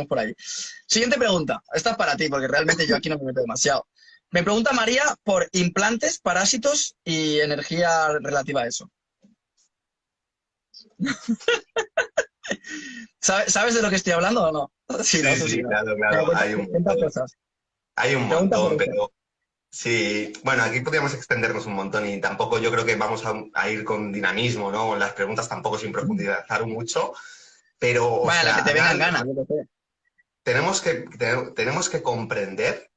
por ahí. Siguiente pregunta. Esta es para ti, porque realmente yo aquí no me meto demasiado. Me pregunta María por implantes, parásitos y energía relativa a eso. ¿Sabes de lo que estoy hablando o no? Sí, no, Sí, tú sí, sí, ¿no? claro, Venga, claro, hay un cuenta montón. cosas. Hay un Pregunta por montón, eso. pero sí, bueno, aquí podríamos extendernos un montón y tampoco yo creo que vamos a ir con dinamismo, ¿no? Con las preguntas tampoco sin profundizar mucho, pero, o Vaya, la que sea, te vengan ganas, yo qué sé. tenemos que comprender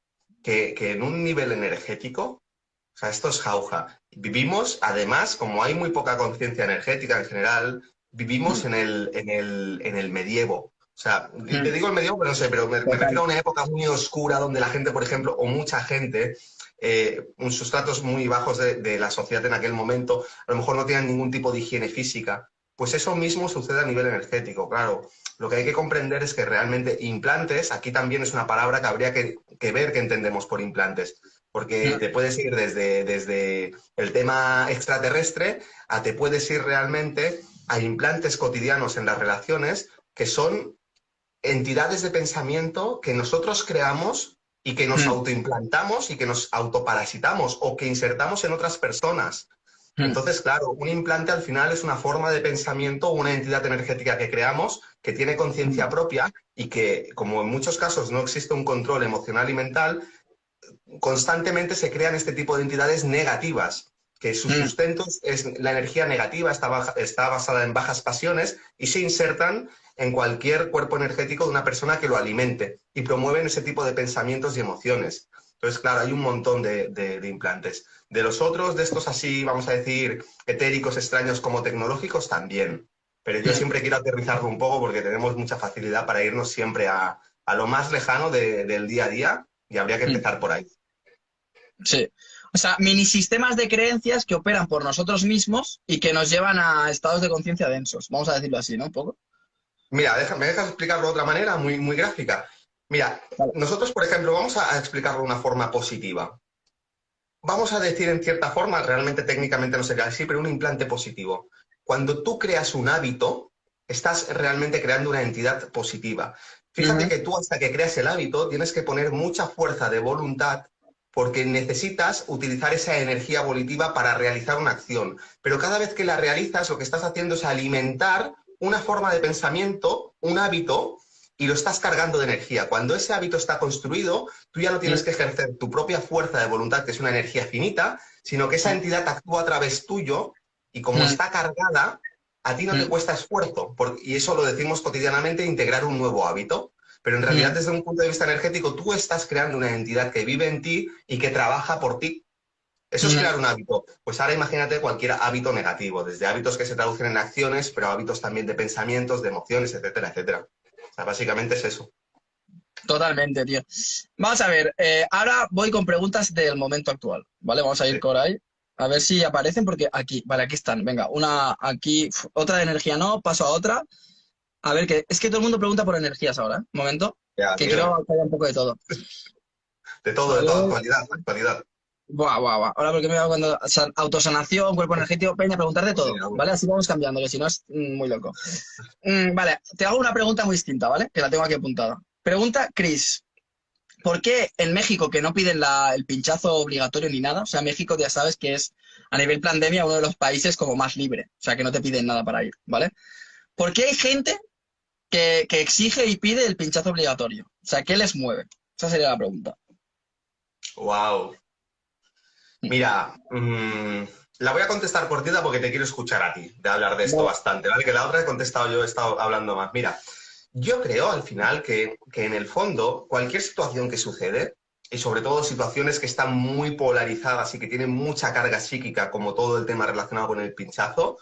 que en un nivel energético, o sea, esto es jauja. Vivimos, además, como hay muy poca conciencia energética en general, vivimos en el medievo. O sea, te digo el medievo, pero no sé, pero me Total. refiero a una época muy oscura donde la gente, por ejemplo, o mucha gente, en sustratos muy bajos de la sociedad en aquel momento, a lo mejor no tenían ningún tipo de higiene física. Pues eso mismo sucede a nivel energético, claro. Lo que hay que comprender es que realmente implantes, aquí también es una palabra que habría que ver qué entendemos por implantes, porque te puedes ir desde el tema extraterrestre a te puedes ir realmente a implantes cotidianos en las relaciones que son entidades de pensamiento que nosotros creamos y que nos autoimplantamos y que nos autoparasitamos o que insertamos en otras personas. Entonces, claro, un implante al final es una forma de pensamiento, una entidad energética que creamos, que tiene conciencia propia y que, como en muchos casos no existe un control emocional y mental, constantemente se crean este tipo de entidades negativas, que su sustento es la energía negativa, está basada en bajas pasiones y se insertan en cualquier cuerpo energético de una persona que lo alimente y promueven ese tipo de pensamientos y emociones. Entonces, claro, hay un montón de implantes. De los otros, de estos así, vamos a decir, etéricos, extraños como tecnológicos, también. Pero yo siempre quiero aterrizarlo un poco porque tenemos mucha facilidad para irnos siempre a lo más lejano del día a día y habría que empezar por ahí. Sí. O sea, mini sistemas de creencias que operan por nosotros mismos y que nos llevan a estados de conciencia densos. Vamos a decirlo así, ¿no? Un poco. Mira, ¿me dejas explicarlo de otra manera, muy, muy gráfica? Mira, Vale. nosotros, por ejemplo, vamos a explicarlo de una forma positiva. Vamos a decir en cierta forma, realmente técnicamente no sería así, pero un implante positivo. Cuando tú creas un hábito, estás realmente creando una entidad positiva. Fíjate Ujú. que tú hasta que creas el hábito tienes que poner mucha fuerza de voluntad porque necesitas utilizar esa energía volitiva para realizar una acción. Pero cada vez que la realizas, lo que estás haciendo es alimentar una forma de pensamiento, un hábito, y lo estás cargando de energía. Cuando ese hábito está construido, tú ya no tienes que ejercer tu propia fuerza de voluntad, que es una energía finita, sino que esa entidad actúa a través tuyo y como está cargada, a ti no te cuesta esfuerzo. Y eso lo decimos cotidianamente, integrar un nuevo hábito. Pero en realidad, desde un punto de vista energético, tú estás creando una entidad que vive en ti y que trabaja por ti. Eso es crear un hábito. Pues ahora imagínate cualquier hábito negativo, desde hábitos que se traducen en acciones, pero hábitos también de pensamientos, de emociones, etcétera, etcétera. O sea, básicamente es eso. Totalmente, tío. Vamos a ver, ahora voy con preguntas del momento actual, ¿vale? Vamos a ir Sí. por ahí, a ver si aparecen, porque aquí, vale, aquí están. Venga, una aquí, otra de energía no, paso a otra. A ver, que es que todo el mundo pregunta por energías ahora, ¿eh? Un momento, Ya, que tío. quiero que haya un poco de todo. De A todo, ver, actualidad, actualidad. buah, buah, buah. Ahora porque me va cuando autosanación, cuerpo energético, peña, preguntar de Sí, todo, vamos. ¿vale? Así vamos cambiando, que si no es muy loco. Vale, te hago una pregunta muy distinta, ¿vale? Que la tengo aquí apuntada. Pregunta Chris. ¿Por qué en México, que no piden el pinchazo obligatorio ni nada? O sea, México ya sabes que es a nivel pandemia uno de los países como más libre, o sea, que no te piden nada para ir, ¿vale? ¿Por qué hay gente que exige y pide el pinchazo obligatorio? O sea, ¿qué les mueve? Esa sería la pregunta. Wow. Mira, la voy a contestar cortita porque te quiero escuchar a ti, de hablar de esto Vale. bastante, ¿vale? Que la otra he contestado yo, he estado hablando más. Mira, yo creo al final que en el fondo cualquier situación que sucede, y sobre todo situaciones que están muy polarizadas y que tienen mucha carga psíquica, como todo el tema relacionado con el pinchazo,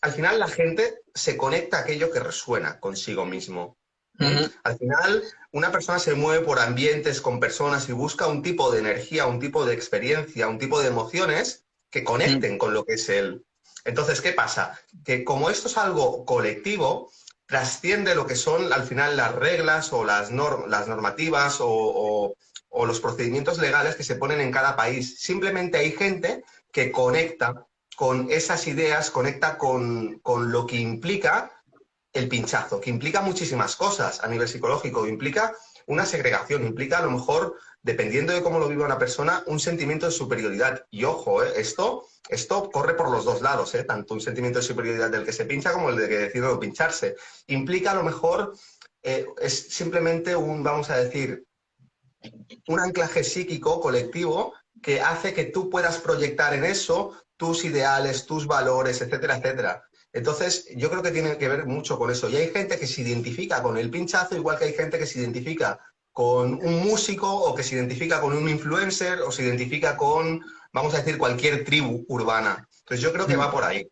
al final la gente se conecta a aquello que resuena consigo mismo. ¿Mm? Ujú, Al final, una persona se mueve por ambientes con personas y busca un tipo de energía, un tipo de experiencia, un tipo de emociones que ujú, conecten con lo que es él. Entonces, ¿qué pasa? Que como esto es algo colectivo, trasciende lo que son al final las reglas o las normativas o los procedimientos legales que se ponen en cada país. Simplemente hay gente que conecta con esas ideas, conecta con lo que implica el pinchazo, que implica muchísimas cosas a nivel psicológico, implica una segregación, implica a lo mejor, dependiendo de cómo lo viva una persona, un sentimiento de superioridad. Y ojo, esto corre por los dos lados, tanto un sentimiento de superioridad del que se pincha como el de que decide no pincharse. Implica a lo mejor, es simplemente vamos a decir, un anclaje psíquico colectivo que hace que tú puedas proyectar en eso tus ideales, tus valores, etcétera, etcétera. Entonces, yo creo que tiene que ver mucho con eso. Y hay gente que se identifica con el pinchazo, igual que hay gente que se identifica con un músico o que se identifica con un influencer o se identifica con, vamos a decir, cualquier tribu urbana. Entonces, yo creo que va por ahí.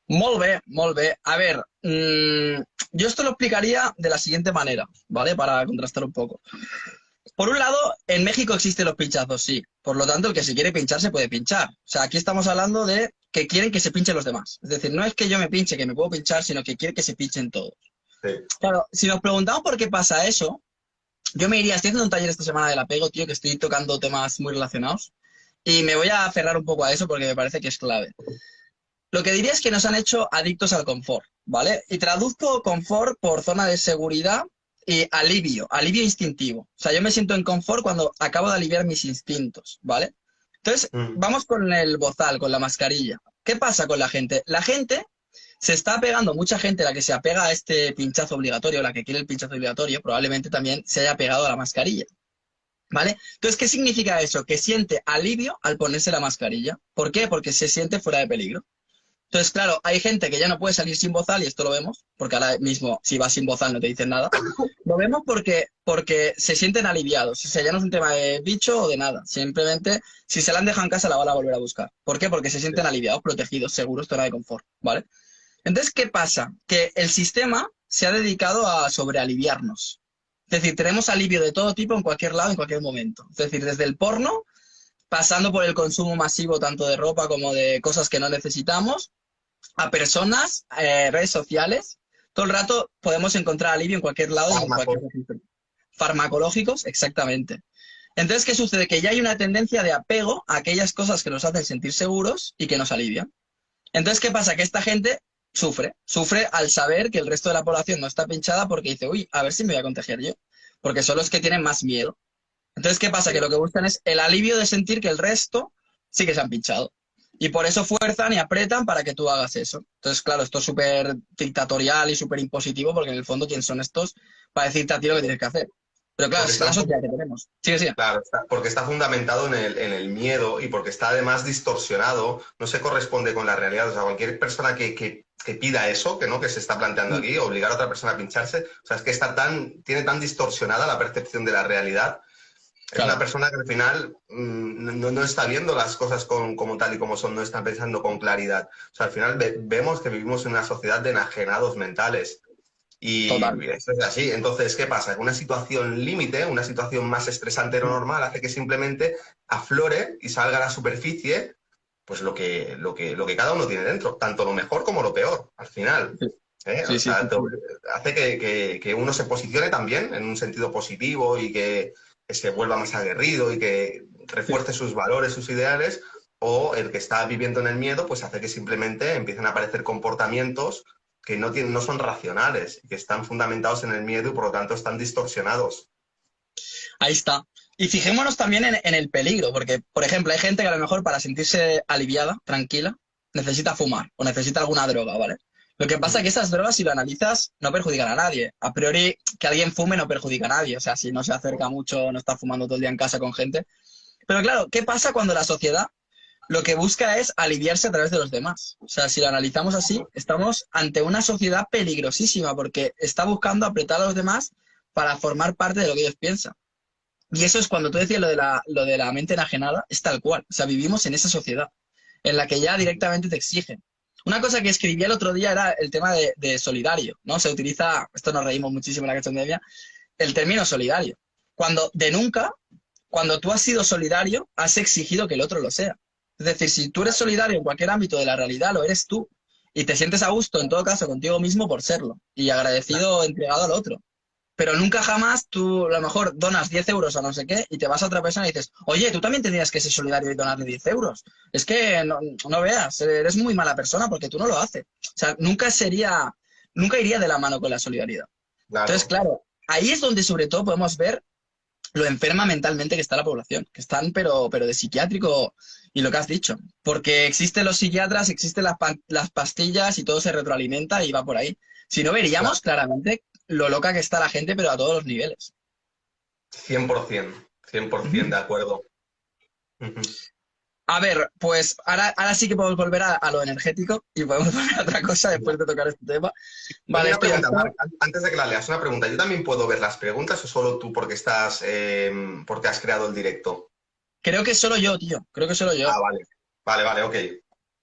Molt bé, molt bé. A ver, yo esto lo explicaría de la siguiente manera, ¿vale? Para contrastar un poco. Por un lado, en México existen los pinchazos, sí. Por lo tanto, el que se quiere pinchar se puede pinchar. O sea, aquí estamos hablando de que quieren que se pinchen los demás. Es decir, no es que yo me pinche, que me puedo pinchar, sino que quieren que se pinchen todos. Sí. Claro, si nos preguntamos por qué pasa eso, yo me iría, estoy haciendo un taller esta semana del apego, tío, que estoy tocando temas muy relacionados. Y me voy a aferrar un poco a eso porque me parece que es clave. Lo que diría es que nos han hecho adictos al confort, ¿vale? Y traduzco confort por zona de seguridad y alivio instintivo. O sea, yo me siento en confort cuando acabo de aliviar mis instintos, ¿vale? Entonces, vamos con el bozal, con la mascarilla. ¿Qué pasa con la gente? La gente se está apegando, mucha gente, la que se apega a este pinchazo obligatorio, la que quiere el pinchazo obligatorio, probablemente también se haya pegado a la mascarilla, ¿vale? Entonces, ¿qué significa eso? Que siente alivio al ponerse la mascarilla. ¿Por qué? Porque se siente fuera de peligro. Entonces, claro, hay gente que ya no puede salir sin bozal, y esto lo vemos, porque ahora mismo si vas sin bozal no te dicen nada. Lo vemos porque se sienten aliviados. O sea, ya no es un tema de bicho o de nada. Simplemente, si se la han dejado en casa, la van a volver a buscar. ¿Por qué? Porque se sienten aliviados, protegidos, seguros, zona de confort, ¿vale? Entonces, ¿qué pasa? Que el sistema se ha dedicado a sobrealiviarnos. Es decir, tenemos alivio de todo tipo en cualquier lado, en cualquier momento. Es decir, desde el porno, pasando por el consumo masivo tanto de ropa como de cosas que no necesitamos, a personas, redes sociales, todo el rato podemos encontrar alivio en cualquier lado y en cualquier registro. Farmacológicos, exactamente. Entonces, ¿qué sucede? Que ya hay una tendencia de apego a aquellas cosas que nos hacen sentir seguros y que nos alivian. Entonces, ¿qué pasa? Que esta gente sufre al saber que el resto de la población no está pinchada porque dice, uy, a ver si me voy a contagiar yo, porque son los que tienen más miedo. Entonces, ¿qué pasa? Que lo que buscan es el alivio de sentir que el resto sí que se han pinchado. Y por eso fuerzan y apretan para que tú hagas eso. Entonces, claro, esto es súper dictatorial y súper impositivo porque en el fondo, ¿quién son estos para decirte a ti lo que tienes que hacer? Pero claro, es la sociedad que tenemos. Sí. Claro, porque está fundamentado en el miedo y porque está además distorsionado, no se corresponde con la realidad. O sea, cualquier persona que pida eso, que se está planteando aquí, obligar a otra persona a pincharse, o sea, es que tiene tan distorsionada la percepción de la realidad. Es una persona que al final no está viendo las cosas como tal y como son, no está pensando con claridad. O sea, al final vemos que vivimos en una sociedad de enajenados mentales. Y eso es así. Entonces, ¿qué pasa? Que una situación límite, una situación más estresante de lo normal, hace que simplemente aflore y salga a la superficie pues lo que cada uno tiene dentro, tanto lo mejor como lo peor, al final. Hace que uno se posicione también en un sentido positivo y que se vuelva más aguerrido y que refuerce sus valores, sus ideales, o el que está viviendo en el miedo, pues hace que simplemente empiecen a aparecer comportamientos que no son racionales, que están fundamentados en el miedo y por lo tanto están distorsionados. Ahí está. Y fijémonos también en el peligro, porque, por ejemplo, hay gente que a lo mejor para sentirse aliviada, tranquila, necesita fumar o necesita alguna droga, ¿vale? Lo que pasa es que esas drogas, si lo analizas, no perjudican a nadie. A priori, que alguien fume no perjudica a nadie. O sea, si no se acerca mucho, no está fumando todo el día en casa con gente. Pero claro, ¿qué pasa cuando la sociedad lo que busca es aliviarse a través de los demás? O sea, si lo analizamos así, estamos ante una sociedad peligrosísima porque está buscando apretar a los demás para formar parte de lo que ellos piensan. Y eso es cuando tú decías lo de la mente enajenada, es tal cual. O sea, vivimos en esa sociedad en la que ya directamente te exigen. Una cosa que escribí el otro día era el tema de solidario, ¿no? Se utiliza, esto nos reímos muchísimo en la cachondería, el término solidario. Cuando tú has sido solidario, has exigido que el otro lo sea. Es decir, si tú eres solidario en cualquier ámbito de la realidad, lo eres tú. Y te sientes a gusto, en todo caso, contigo mismo por serlo. Y agradecido, entregado al otro. Pero nunca jamás tú, a lo mejor, donas 10 euros a no sé qué y te vas a otra persona y dices, oye, tú también tendrías que ser solidario y donarle 10 euros. Es que no veas, eres muy mala persona porque tú no lo haces. O sea, nunca sería nunca iría de la mano con la solidaridad. Entonces, Claro. claro, ahí es donde sobre todo podemos ver lo enferma mentalmente que está la población, que están pero de psiquiátrico y lo que has dicho, porque existen los psiquiatras, existen las pastillas y todo se retroalimenta y va por ahí. Si no, Claro. veríamos claramente lo loca que está la gente, pero a todos los niveles. 100%, 100% de acuerdo. Ujú. A ver, pues ahora sí que podemos volver a lo energético y podemos volver a otra cosa después de tocar este tema. Oye, Vale, una esto ya pregunta, está. Marc, antes de que la leas, una pregunta. ¿Yo también puedo ver las preguntas o solo tú porque porque has creado el directo? Creo que solo yo, tío. Creo que solo yo. Ah, vale. Vale, vale, ok.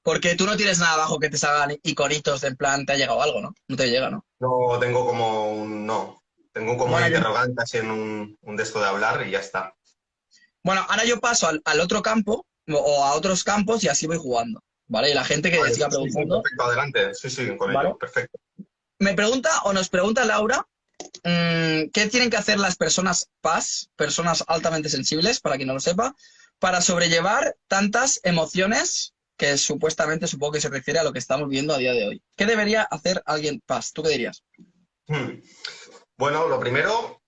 Porque tú no tienes nada abajo que te salgan iconitos de en plan, te ha llegado algo, ¿no? No te llega, ¿no? No, tengo como no. Tengo como un Bueno, interrogante así en un de esto de hablar y ya está. bueno, ahora yo paso al otro campo o a otros campos y así voy jugando, ¿vale? Y la gente que Vale, siga sí, sí, preguntando, perfecto, adelante. Sí, sí, con ¿vale? ello, perfecto. Me pregunta o nos pregunta Laura, ¿qué tienen que hacer las personas PAS, personas altamente sensibles, para quien no lo sepa, para sobrellevar tantas emociones que supuestamente supongo que se refiere a lo que estamos viendo a día de hoy? ¿Qué debería hacer alguien PAS? ¿Tú qué dirías? Hmm. Bueno, lo primero,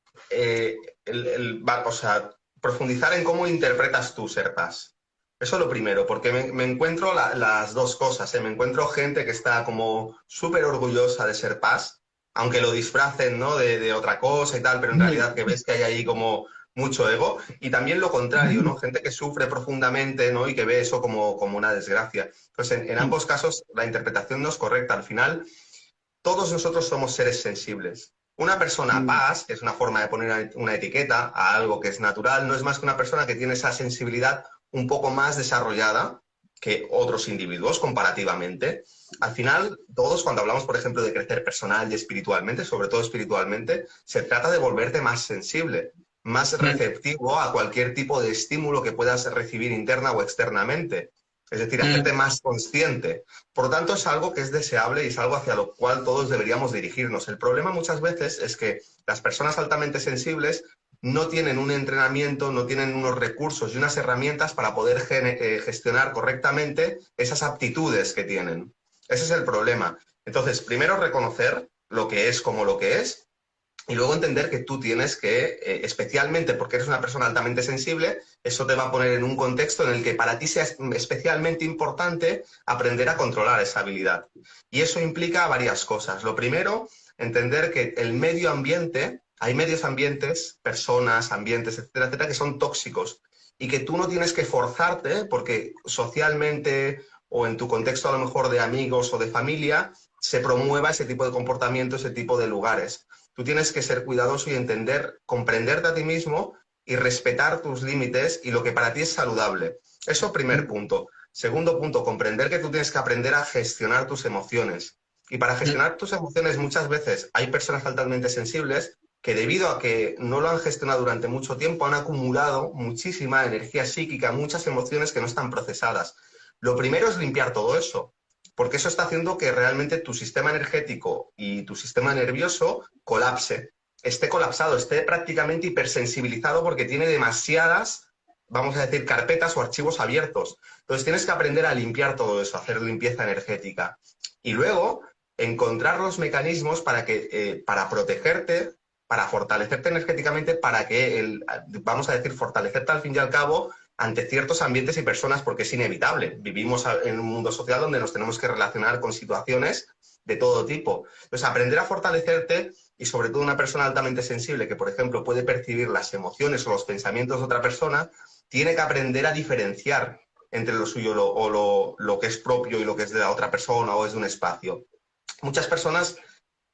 o sea, profundizar en cómo interpretas tú ser paz. Eso es lo primero, porque me encuentro las dos cosas, ¿eh? Me encuentro gente que está como súper orgullosa de ser paz, aunque lo disfracen, ¿no? De otra cosa y tal, pero en realidad que ves que hay ahí como mucho ego. Y también lo contrario, ¿no? Gente que sufre profundamente, ¿no? Y que ve eso como una desgracia. Entonces, en ambos casos, la interpretación no es correcta. Al final, todos nosotros somos seres sensibles. Una persona paz, que es una forma de poner una etiqueta a algo que es natural, no es más que una persona que tiene esa sensibilidad un poco más desarrollada que otros individuos comparativamente. Al final, todos cuando hablamos, por ejemplo, de crecer personal y espiritualmente, sobre todo espiritualmente, se trata de volverte más sensible, más receptivo a cualquier tipo de estímulo que puedas recibir interna o externamente. Es decir, hacerte más consciente. Por lo tanto, es algo que es deseable y es algo hacia lo cual todos deberíamos dirigirnos. El problema muchas veces es que las personas altamente sensibles no tienen un entrenamiento, no tienen unos recursos y unas herramientas para poder gestionar correctamente esas aptitudes que tienen. Ese es el problema. Entonces, primero reconocer lo que es como lo que es y luego entender que tú tienes que, especialmente porque eres una persona altamente sensible, eso te va a poner en un contexto en el que para ti sea especialmente importante aprender a controlar esa habilidad. Y eso implica varias cosas. Lo primero, entender que el medio ambiente, hay medios ambientes, personas, ambientes, etcétera, etcétera, que son tóxicos y que tú no tienes que forzarte porque socialmente o en tu contexto a lo mejor de amigos o de familia se promueva ese tipo de comportamiento, ese tipo de lugares. Tú tienes que ser cuidadoso y entender, comprenderte a ti mismo y respetar tus límites y lo que para ti es saludable. Eso primer punto. Segundo punto, comprender que tú tienes que aprender a gestionar tus emociones. Y para gestionar tus emociones muchas veces hay personas altamente sensibles que debido a que no lo han gestionado durante mucho tiempo han acumulado muchísima energía psíquica, muchas emociones que no están procesadas. Lo primero es limpiar todo eso, porque eso está haciendo que realmente tu sistema energético y tu sistema nervioso colapse, esté colapsado, esté prácticamente hipersensibilizado porque tiene demasiadas, vamos a decir, carpetas o archivos abiertos. Entonces tienes que aprender a limpiar todo eso, a hacer limpieza energética. Y luego encontrar los mecanismos para protegerte, para fortalecerte energéticamente, para que, vamos a decir, fortalecerte al fin y al cabo ante ciertos ambientes y personas, porque es inevitable. Vivimos en un mundo social donde nos tenemos que relacionar con situaciones de todo tipo. Entonces, aprender a fortalecerte y sobre todo una persona altamente sensible que, por ejemplo, puede percibir las emociones o los pensamientos de otra persona, tiene que aprender a diferenciar entre lo suyo lo que es propio y lo que es de la otra persona o es de un espacio. Muchas personas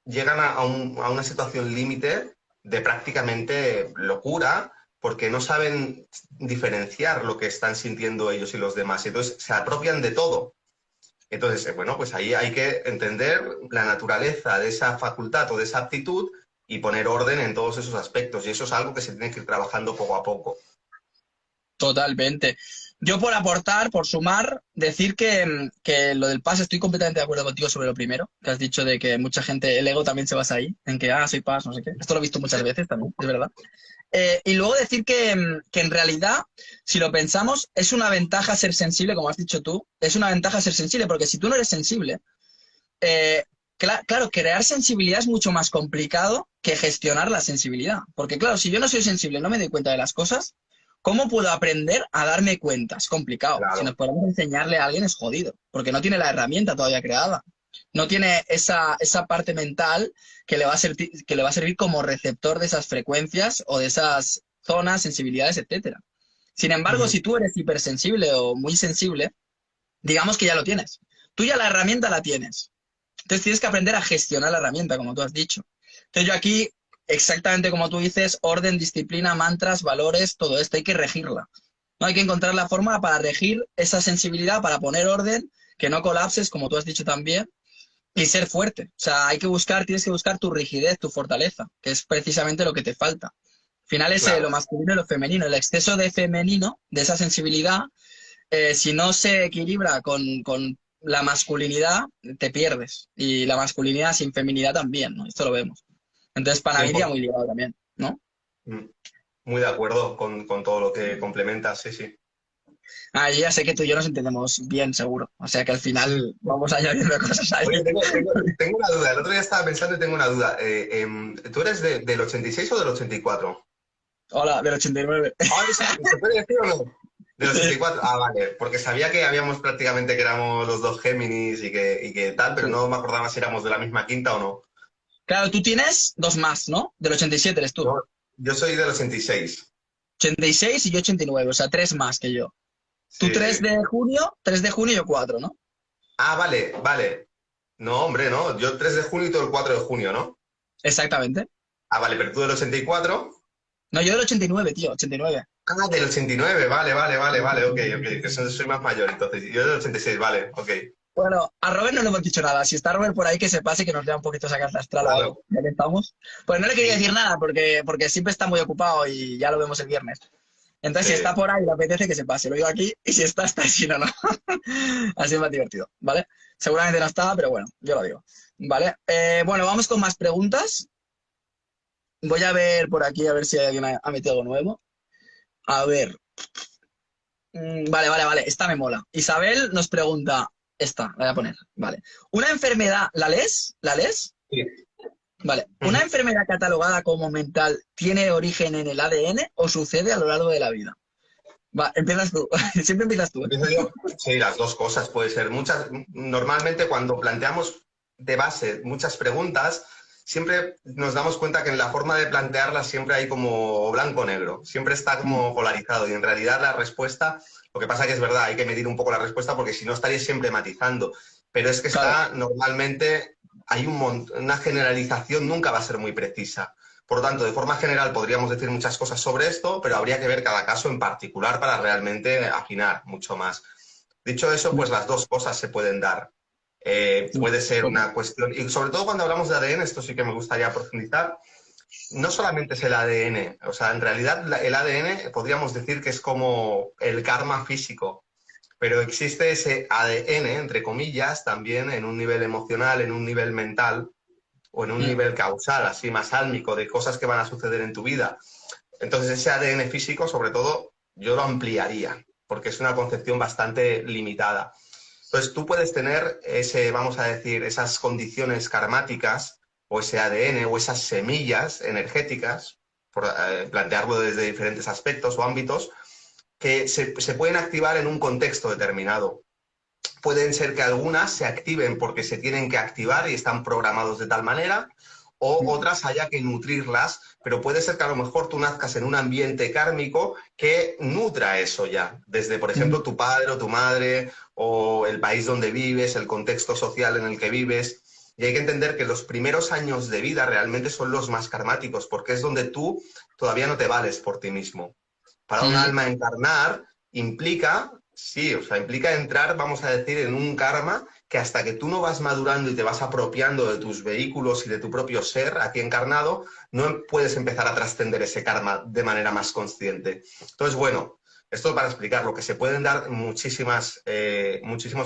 llegan a una situación límite de prácticamente locura porque no saben diferenciar lo que están sintiendo ellos y los demás. Entonces se apropian de todo. Entonces, bueno, pues ahí hay que entender la naturaleza de esa facultad o de esa aptitud y poner orden en todos esos aspectos. Y eso es algo que se tiene que ir trabajando poco a poco. Totalmente. Yo por aportar, por sumar, decir que lo del paz estoy completamente de acuerdo contigo sobre lo primero, que has dicho de que mucha gente, el ego también se basa ahí, en que, soy paz, no sé qué. Esto lo he visto muchas veces también, es verdad. Y luego decir que en realidad, si lo pensamos, es una ventaja ser sensible, como has dicho tú, es una ventaja ser sensible, porque si tú no eres sensible, Claro, crear sensibilidad es mucho más complicado que gestionar la sensibilidad. Porque claro, si yo no soy sensible, no me doy cuenta de las cosas, ¿cómo puedo aprender a darme cuenta? Es complicado. Si nos Claro. podemos enseñarle a alguien es jodido, porque no tiene la herramienta todavía creada. No tiene esa parte mental que le va a servir como receptor de esas frecuencias o de esas zonas, sensibilidades, etcétera. Sin embargo, Ujú. si tú eres hipersensible o muy sensible, digamos que ya lo tienes. Tú ya la herramienta la tienes. Entonces tienes que aprender a gestionar la herramienta, como tú has dicho. Entonces yo aquí, exactamente como tú dices, orden, disciplina, mantras, valores, todo esto hay que regirla. No hay que encontrar la forma para regir esa sensibilidad, para poner orden, que no colapses, como tú has dicho también, y ser fuerte. O sea, tienes que buscar tu rigidez, tu fortaleza, que es precisamente lo que te falta. Al final es lo Claro. masculino y lo femenino. El exceso de femenino, de esa sensibilidad, si no se equilibra con la masculinidad, te pierdes. Y la masculinidad sin feminidad también, ¿no? Esto lo vemos. Entonces, para mí iría 100%. muy ligado también, ¿no? Mm. Muy de acuerdo con todo lo que complementas, sí, sí. Ah, yo ya sé que tú y yo nos entendemos bien, seguro. O sea que al final vamos añadiendo cosas ahí. Oye, tengo una duda. El otro día estaba pensando y tengo una duda. ¿Tú eres del 86 o del 84? Hola, del 89. Ah, ¿se puede decir o no? Del Sí, 84. Ah, vale. Porque sabía que habíamos prácticamente que éramos los dos Géminis y que tal, pero sí. no me acordaba si éramos de la misma quinta o no. Claro, tú tienes dos más, ¿no? Del 87 eres tú. No, yo soy del 86. 86 y yo 89, o sea, tres más que yo. Tú Sí, sí. 3 de junio y yo 4, ¿no? Ah, vale, vale. No, hombre, no. Yo 3 de junio y tú el 4 de junio, ¿no? Exactamente. Ah, vale, pero tú del 84. No, yo del 89, tío, 89. Ah, del 89, vale, vale, vale, vale, ok, ok, que soy más mayor, entonces. Yo del 86, vale, ok. Bueno, a Robert no le hemos dicho nada. Si está Robert por ahí, que se pase, que nos dé un poquito esa carta astral o Claro. algo, ya que estamos. Pues no le quería Sí, decir nada porque siempre está muy ocupado y ya lo vemos el viernes. Entonces, si está sí. por ahí y le apetece, que se pase. Lo digo aquí y si está, está y si no, no. Así es más divertido, ¿vale? Seguramente no está, pero bueno, yo lo digo. ¿Vale? Bueno, vamos con más preguntas. Voy a ver por aquí, a ver si alguien ha metido algo nuevo. A ver. Vale, vale, vale. Esta me mola. Isabel nos pregunta. Esta, la voy a poner. Vale. ¿Una enfermedad, la lees? ¿La lees? Sí. Vale. ¿Una Ujú. enfermedad catalogada como mental tiene origen en el ADN o sucede a lo largo de la vida? Va, empiezas tú. Siempre empiezas tú, ¿eh? ¿Empiezo yo? Sí, las dos cosas puede ser. Normalmente cuando planteamos de base muchas preguntas, siempre nos damos cuenta que en la forma de plantearlas siempre hay como blanco o negro, siempre está como polarizado y en realidad la respuesta, lo que pasa que es verdad, hay que medir un poco la respuesta porque si no estaría siempre matizando, pero es que Claro. está normalmente, hay una generalización, nunca va a ser muy precisa. Por lo tanto, de forma general podríamos decir muchas cosas sobre esto, pero habría que ver cada caso en particular para realmente afinar mucho más. Dicho eso, pues las dos cosas se pueden dar. Puede ser una cuestión, y sobre todo cuando hablamos de ADN, esto sí que me gustaría profundizar, no solamente es el ADN, o sea, en realidad el ADN podríamos decir que es como el karma físico, pero existe ese ADN, entre comillas, también en un nivel emocional, en un nivel mental o en un nivel causal, así más álmico, de cosas que van a suceder en tu vida. Entonces ese ADN físico, sobre todo, yo lo ampliaría, porque es una concepción bastante limitada. Entonces tú puedes tener ese, vamos a decir, esas condiciones karmáticas o ese ADN o esas semillas energéticas, por plantearlo desde diferentes aspectos o ámbitos, que se pueden activar en un contexto determinado. Pueden ser que algunas se activen porque se tienen que activar y están programados de tal manera, o otras haya que nutrirlas, pero puede ser que a lo mejor tú nazcas en un ambiente kármico que nutra eso ya, desde, por ejemplo, tu padre o tu madre, o el país donde vives, el contexto social en el que vives. Y hay que entender que los primeros años de vida realmente son los más karmáticos, porque es donde tú todavía no te vales por ti mismo. Para un alma encarnar implica, sí, o sea, implica entrar, vamos a decir, en un karma que hasta que tú no vas madurando y te vas apropiando de tus vehículos y de tu propio ser aquí encarnado, no puedes empezar a trascender ese karma de manera más consciente. Entonces, bueno, esto para explicar lo que se pueden dar muchísimos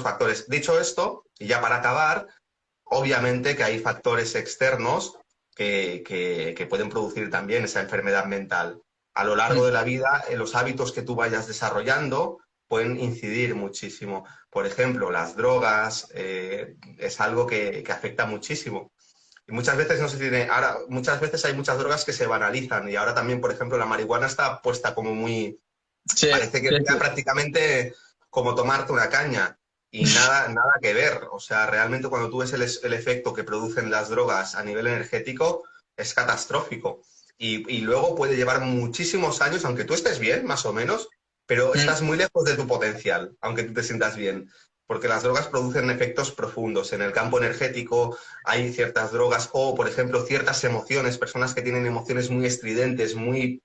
factores. Dicho esto, y ya para acabar, obviamente que hay factores externos que pueden producir también esa enfermedad mental. A lo largo de la vida, en los hábitos que tú vayas desarrollando, pueden incidir muchísimo. Por ejemplo, las drogas es algo que afecta muchísimo. Y muchas veces no se tiene, ahora, muchas veces hay muchas drogas que se banalizan y ahora también, por ejemplo, la marihuana está puesta como muy, Sí, parece que sí, sea sí. prácticamente como tomarte una caña y nada que ver. O sea, realmente cuando tú ves el efecto que producen las drogas a nivel energético es catastrófico. Y luego puede llevar muchísimos años, aunque tú estés bien, más o menos, pero Mm, estás muy lejos de tu potencial, aunque tú te sientas bien. Porque las drogas producen efectos profundos. En el campo energético hay ciertas drogas o, por ejemplo, ciertas emociones, personas que tienen emociones muy estridentes, muy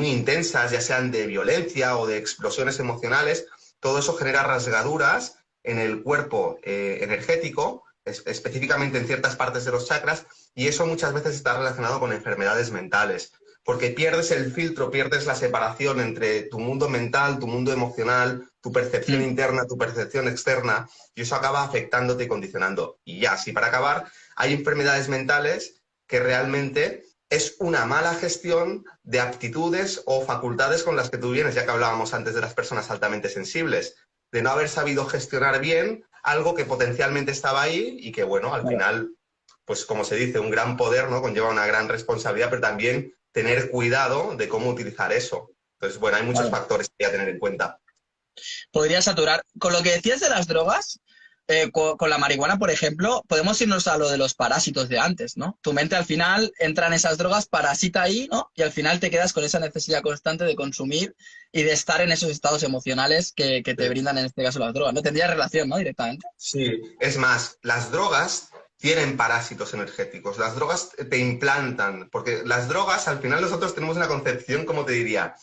intensas, ya sean de violencia o de explosiones emocionales, todo eso genera rasgaduras en el cuerpo energético, específicamente en ciertas partes de los chakras, y eso muchas veces está relacionado con enfermedades mentales, porque pierdes el filtro, pierdes la separación entre tu mundo mental, tu mundo emocional, tu percepción mm. interna, tu percepción externa, y eso acaba afectándote y condicionando. Y ya, así para acabar, hay enfermedades mentales que realmente es una mala gestión de aptitudes o facultades con las que tú vienes, ya que hablábamos antes de las personas altamente sensibles, de no haber sabido gestionar bien algo que potencialmente estaba ahí y que, bueno, al Claro. final, pues como se dice, un gran poder, ¿no? Conlleva una gran responsabilidad, pero también tener cuidado de cómo utilizar eso. Entonces, bueno, hay muchos Claro. factores que hay que tener en cuenta. Podría saturar. Con lo que decías de las drogas, con la marihuana, por ejemplo, podemos irnos a lo de los parásitos de antes, ¿no? Tu mente al final entra en esas drogas, parasita ahí, ¿no? Y al final te quedas con esa necesidad constante de consumir y de estar en esos estados emocionales que te Sí. brindan, en este caso, las drogas. No tendría relación, ¿no? Directamente. Sí, es más, las drogas tienen parásitos energéticos, las drogas te implantan, porque las drogas, al final nosotros tenemos una concepción, como te diría,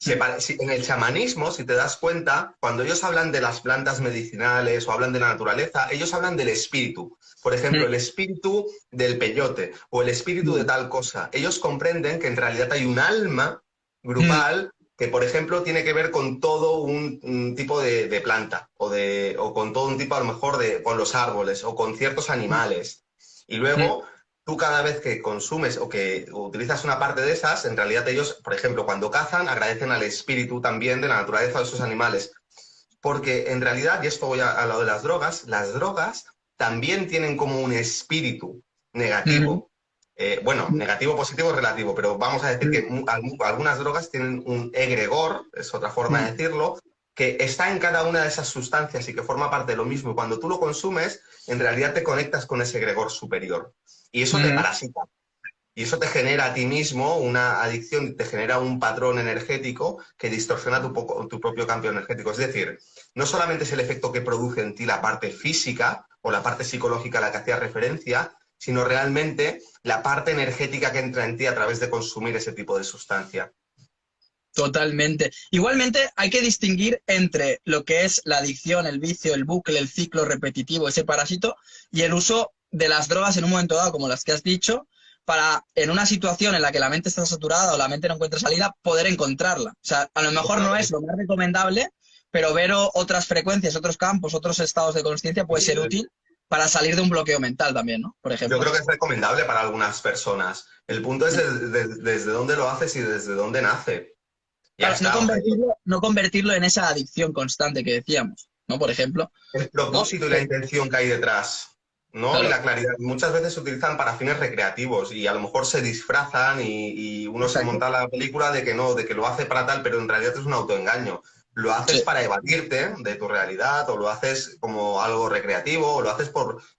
Mm, en el chamanismo, si te das cuenta, cuando ellos hablan de las plantas medicinales o hablan de la naturaleza, ellos hablan del espíritu. Por ejemplo, mm, el espíritu del peyote o el espíritu de mm, tal cosa. Ellos comprenden que en realidad hay un alma mm, grupal que, por ejemplo, tiene que ver con todo un tipo de planta o con todo un tipo, a lo mejor, con los árboles o con ciertos mm, animales. Y mm. luego, tú cada vez que consumes o que utilizas una parte de esas, en realidad ellos, por ejemplo, cuando cazan, agradecen al espíritu también de la naturaleza de esos animales. Porque en realidad, y esto voy a lo de las drogas también tienen como un espíritu Mm, negativo. Bueno, mm, negativo, positivo, relativo, pero vamos a decir mm. que algunas drogas tienen un egregor, es otra forma de Mm. decirlo, que está en cada una de esas sustancias y que forma parte de lo mismo. Y cuando tú lo consumes, en realidad te conectas con ese egregor superior. Y eso te Mm. parasita. Y eso te genera a ti mismo una adicción, te genera un patrón energético que distorsiona tu propio campo energético. Es decir, no solamente es el efecto que produce en ti la parte física o la parte psicológica a la que hacía referencia, sino realmente la parte energética que entra en ti a través de consumir ese tipo de sustancia. Totalmente. Igualmente hay que distinguir entre lo que es la adicción, el vicio, el bucle, el ciclo repetitivo, ese parásito, y el uso de las drogas en un momento dado, como las que has dicho, para en una situación en la que la mente está saturada o la mente no encuentra salida, poder encontrarla. O sea, a lo mejor no es lo más recomendable, pero ver otras frecuencias, otros campos, otros estados de conciencia puede ser útil para salir de un bloqueo mental también, ¿no? Por Yo ejemplo. creo que es recomendable para algunas personas. El punto es desde dónde lo haces y desde dónde nace. Ya Claro, está. O sea, no convertirlo en esa adicción constante que decíamos, ¿no? Por ejemplo. el ¿No? propósito y la intención que hay detrás, ¿no? Y Claro, la claridad. Muchas veces se utilizan para fines recreativos y a lo mejor se disfrazan y uno se exacto. monta la película de que no, de que lo hace para tal, pero en realidad es un autoengaño. Lo haces Sí, para evadirte de tu realidad o lo haces como algo recreativo o lo haces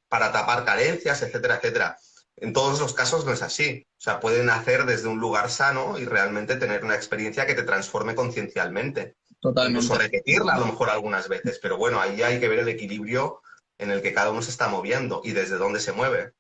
para tapar carencias, etcétera, etcétera. En todos los casos no es así. O sea, pueden hacer desde un lugar sano y realmente tener una experiencia que te transforme conciencialmente. Incluso totalmente. repetirla a lo mejor algunas veces, pero bueno, ahí hay que ver el equilibrio en el que cada uno se está moviendo y desde dónde se mueve.